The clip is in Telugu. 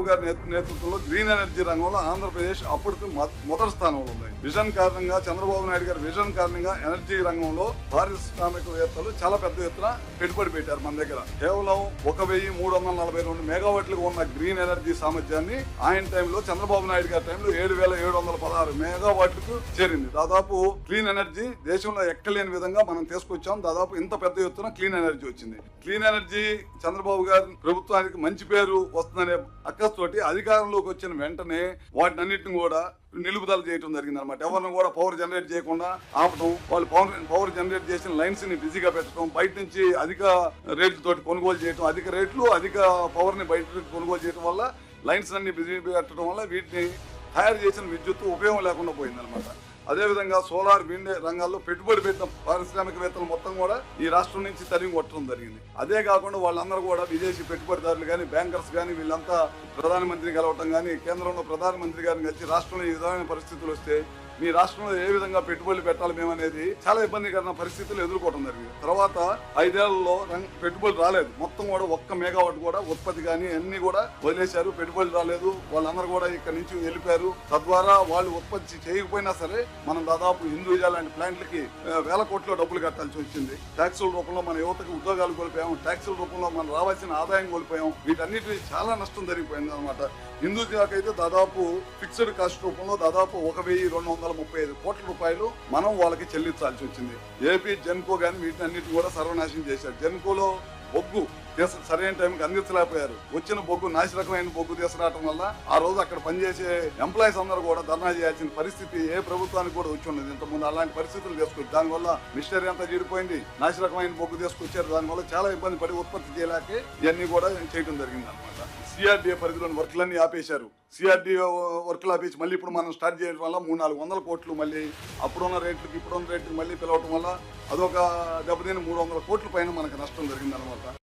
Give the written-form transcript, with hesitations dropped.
చంద్రబాబు గారి నేతృత్వంలో గ్రీన్ ఎనర్జీ రంగంలో ఆంధ్రప్రదేశ్ అప్పటికి మొదటి స్థానంలో ఉంది. విజన్ కారణంగా, చంద్రబాబు నాయుడు గారి విజన్ కారణంగా ఎనర్జీ రంగంలో పారిశ్రామికవేత్తలు చాలా పెద్ద ఎత్తున పెట్టుబడి పెట్టారు మన దగ్గర. కేవలం 1342 మెగావాట్లుగా ఉన్న గ్రీన్ ఎనర్జీ సామర్థ్యాన్ని ఆయన టైంలో, చంద్రబాబు నాయుడు గారి టైంలో 7716 మెగావాట్లకు చేరింది. దాదాపు క్లీన్ ఎనర్జీ దేశంలో ఎక్కలేని విధంగా మనం తీసుకొచ్చాం. దాదాపు ఇంత పెద్ద ఎత్తున క్లీన్ ఎనర్జీ వచ్చింది. క్లీన్ ఎనర్జీ చంద్రబాబు గారి ప్రభుత్వానికి మంచి పేరు వస్తుందనే అక్కస్తోటి అధికారంలోకి వచ్చిన వెంటనే వాటిని అన్నింటిని కూడా నిలుపుదల చేయడం జరిగింది అనమాట. ఎవరిని కూడా పవర్ జనరేట్ చేయకుండా ఆపటం, వాళ్ళు పవర్ జనరేట్ చేసిన లైన్స్ ని బిజీగా పెట్టడం, బయట నుంచి అధిక రేట్లతోటి కొనుగోలు చేయడం, అధిక రేట్లు అధిక పవర్ ని బయట కొనుగోలు చేయడం వల్ల లైన్స్ అన్ని బిజీ పెట్టడం వల్ల వీటిని తయారు చేసిన విద్యుత్ ఉపయోగం లేకుండా పోయిందనమాట. అదేవిధంగా సోలార్, విండ్ రంగాల్లో పెట్టుబడి పెట్టిన పారిశ్రామికవేత్తలు మొత్తం కూడా ఈ రాష్ట్రం నుంచి తరిమి కొట్టడం జరిగింది. అదే కాకుండా వాళ్ళందరూ కూడా విదేశీ పెట్టుబడిదారులు కానీ, బ్యాంకర్స్ కానీ వీళ్ళంతా ప్రధానమంత్రి కలవటం కానీ, కేంద్రంలో ప్రధానమంత్రి గారిని కలిసి రాష్ట్రంలో ఈ విధమైన పరిస్థితులు వస్తే మీ రాష్ట్రంలో ఏ విధంగా పెట్టుబడులు పెట్టాలి మేము అనేది చాలా ఇబ్బందికరమైన పరిస్థితులు ఎదుర్కోవడం జరిగింది. తర్వాత 5 ఏళ్లలో పెట్టుబడులు రాలేదు. మొత్తం కూడా 1 మెగావాట్ కూడా ఉత్పత్తి కానీ అన్ని కూడా వదిలేశారు. పెట్టుబడులు రాలేదు. వాళ్ళందరూ కూడా ఇక్కడ నుంచి వెళ్ళిపోయారు. తద్వారా వాళ్ళు ఉత్పత్తి చేయకపోయినా సరే మనం దాదాపు హిందూజా లాంటి ప్లాంట్లకి వేల కోట్ల డబ్బులు కట్టాల్సి వచ్చింది. ట్యాక్సుల రూపంలో మన యువతకు ఉద్యోగాలు కోల్పోయాం. ట్యాక్సుల రూపంలో మనం రావాల్సిన ఆదాయం కోల్పోయాం. వీటన్నిటి చాలా నష్టం జరిగిపోయింది అనమాట. హిందూజాకైతే దాదాపు ఫిక్స్డ్ కాస్ట్ రూపంలో దాదాపు 1235 కోట్ల రూపాయలు మనం వాళ్ళకి చెల్లించాల్సి వచ్చింది. ఏపీ జెన్కో కానీ వీటన్నిటి కూడా సర్వనాశనం చేశారు. జెన్కోలో బొగ్గు సరైన టైంకి అందించలేకపోయారు. వచ్చిన బొగ్గు నాశరకమైన బొగ్గు తీసుకురావడం వల్ల ఆ రోజు అక్కడ పనిచేసే ఎంప్లాయీస్ అందరూ కూడా ధర్నా చేయాల్సిన పరిస్థితి ఏ ప్రభుత్వానికి కూడా వచ్చి ఉండదు. ఇంతకుముందు అలాంటి పరిస్థితులు తీసుకొచ్చి దానివల్ల మిషనరీ అంతా చెడిపోయింది. నాశరకమైన బొగ్గు తీసుకొచ్చారు. దానివల్ల చాలా ఇబ్బంది పడి ఉత్పత్తి చేయలేక ఇవన్నీ కూడా చేయడం జరిగింది అనమాట. సిఆర్డీఏ పరిధిలోని వర్క్లన్నీ ఆపేశారు. సిఆర్డీఏ వర్క్లు ఆపేసి మళ్ళీ ఇప్పుడు మనం స్టార్ట్ చేయడం వల్ల 300-400 కోట్లు మళ్ళీ అప్పుడున్న రేట్లకి ఇప్పుడున్న రేట్లకి మళ్ళీ పిలవటం వల్ల అదొక దెబ్బతిని 300 కోట్ల పైన మనకు నష్టం జరిగింది అనమాట.